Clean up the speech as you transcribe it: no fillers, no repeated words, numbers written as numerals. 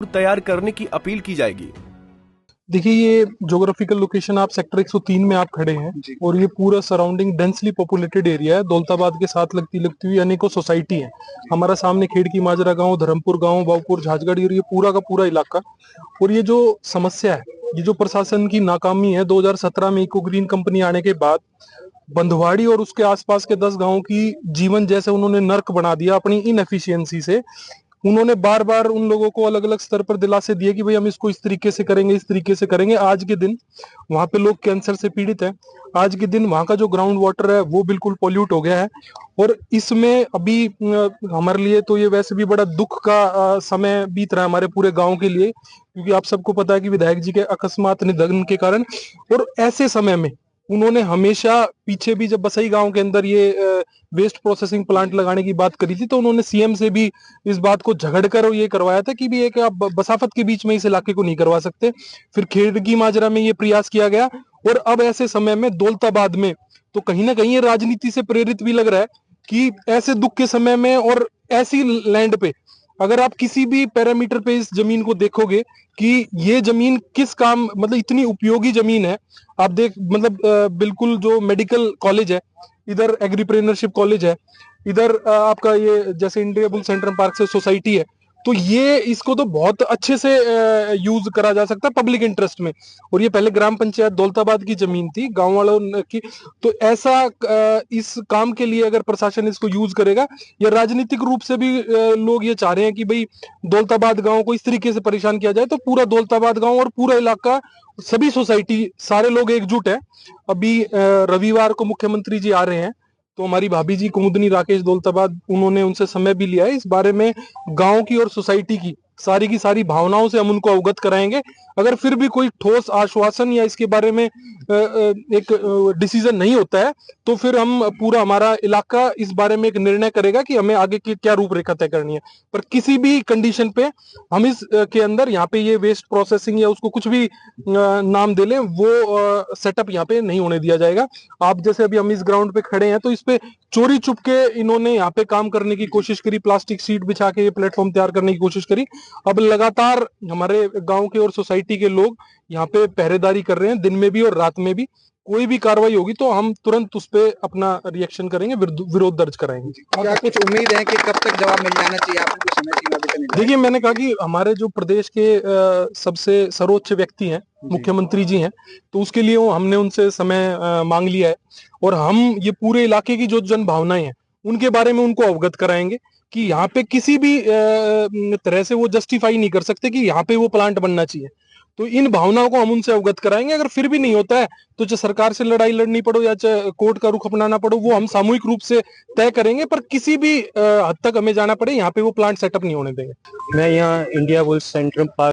तैयार करने की अपील की जाएगी। देखिए, ये ज्योग्राफिकल लोकेशन आप सेक्टर 103 में आप खड़े हैं और ये पूरा सराउंडिंग डेंसली पॉपुलेटेड एरिया है। दौलताबाद के साथ लगती लगती हुई अनेकों सोसाइटी है। हमारा सामने खेड़की माजरा गांव, धर्मपुर गांव, बाबूपुर, झाजगढ़, और ये पूरा का पूरा इलाका। और ये जो समस्या है, ये जो प्रशासन की नाकामी है, 2017 में इको ग्रीन कंपनी आने के बाद बंधवाड़ी और उसके आसपास के 10 गांवों की जीवन जैसे उन्होंने नर्क बना दिया अपनी इनएफिशिएंसी से। उन्होंने बार बार उन लोगों को अलग अलग स्तर पर दिलासे दिए कि भाई हम इसको इस तरीके से करेंगे, इस तरीके से करेंगे। आज के दिन वहां पे लोग कैंसर से पीड़ित हैं। आज के दिन वहां का जो ग्राउंड वाटर है वो बिल्कुल पॉल्यूट हो गया है। और इसमें अभी हमारे लिए तो ये वैसे भी बड़ा दुख का समय बीत रहा है हमारे पूरे गांव के लिए, क्योंकि आप सबको पता है कि विधायक जी के अकस्मात निधन के कारण। और ऐसे समय में उन्होंने हमेशा पीछे भी जब बसई गांव के अंदर ये वेस्ट प्रोसेसिंग प्लांट लगाने की बात करी थी, तो उन्होंने सीएम से भी इस बात को झगड़कर ये करवाया था कि भी एक आप बसाफत के बीच में इस इलाके को नहीं करवा सकते। फिर खेड़गी माजरा में ये प्रयास किया गया। और अब ऐसे समय में दौलताबाद में तो कहीं ना कहीं ये राजनीति से प्रेरित भी लग रहा है कि ऐसे दुख के समय में और ऐसी लैंड पे अगर आप किसी भी पैरामीटर पे इस जमीन को देखोगे कि ये जमीन किस काम, मतलब इतनी उपयोगी जमीन है। आप देख, मतलब बिल्कुल जो मेडिकल कॉलेज है, इधर एग्रीप्रेन्योरशिप कॉलेज है, इधर आपका ये जैसे इंडिया बुल सेंट्रल पार्क से सोसाइटी है। तो ये इसको तो बहुत अच्छे से यूज करा जा सकता है पब्लिक इंटरेस्ट में। और ये पहले ग्राम पंचायत दौलताबाद की जमीन थी, गांव वालों की। तो ऐसा इस काम के लिए अगर प्रशासन इसको यूज करेगा, या राजनीतिक रूप से भी लोग ये चाह रहे हैं कि भाई दौलताबाद गांव को इस तरीके से परेशान किया जाए, तो पूरा दौलताबाद गांव और पूरा इलाका, सभी सोसाइटी, सारे लोग एकजुट है। अभी रविवार को मुख्यमंत्री जी आ रहे हैं, तो हमारी भाभी जी कुमुदनी राकेश दौलताबाद, उन्होंने उनसे समय भी लिया है इस बारे में। गांव की और सोसाइटी की सारी भावनाओं से हम उनको अवगत कराएंगे। अगर फिर भी कोई ठोस आश्वासन या इसके बारे में एक डिसीजन नहीं होता है, तो फिर हम पूरा हमारा इलाका इस बारे में एक निर्णय करेगा कि हमें आगे की क्या रूपरेखा तय करनी है। पर किसी भी कंडीशन पे हम इस के अंदर यहाँ पे ये वेस्ट प्रोसेसिंग या उसको कुछ भी नाम दे लें, वो सेटअप यहाँ पे नहीं होने दिया जाएगा। आप जैसे अभी हम इस ग्राउंड पे खड़े हैं, तो इस पे चोरी चुप के इन्होंने यहाँ पे काम करने की कोशिश करी, प्लास्टिक सीट बिछा के ये प्लेटफॉर्म तैयार करने की कोशिश करी। अब लगातार हमारे गांव के और सोसाइटी के लोग यहाँ पे पहरेदारी कर रहे हैं, दिन में भी और रात में भी। कोई भी कार्रवाई होगी तो हम तुरंत उस पे अपना रिएक्शन करेंगे, विरोध दर्ज कराएंगे। क्या कुछ उम्मीद है कि कब तक जवाब मिल जाना चाहिए? आपको कुछ समय सीमा भी तो नहीं? देखिए, मैंने कहा कि हमारे जो प्रदेश के सबसे सर्वोच्च व्यक्ति हैं, मुख्यमंत्री जी हैं, तो उसके लिए हमने उनसे समय मांग लिया है। और हम ये पूरे इलाके की जो जन भावनाएं हैं उनके बारे में उनको अवगत कराएंगे कि यहाँ पे किसी भी तरह से वो जस्टिफाई नहीं कर सकते कि यहाँ पे वो प्लांट बनना चाहिए। तो इन भावनाओं को हम उनसे अवगत कराएंगे। अगर फिर भी नहीं होता है, तो चाहे सरकार से लड़ाई लड़नी पड़ो या चाहे कोर्ट का रुख अपनाना पड़ो, वो हम सामूहिक रूप से तय करेंगे। पर किसी भी हद तक हमें जाना पड़े, यहाँ पे वो प्लांट सेटअप नहीं होने देंगे। मैं यहाँ इंडिया बुल्स सेंट्रल पार्क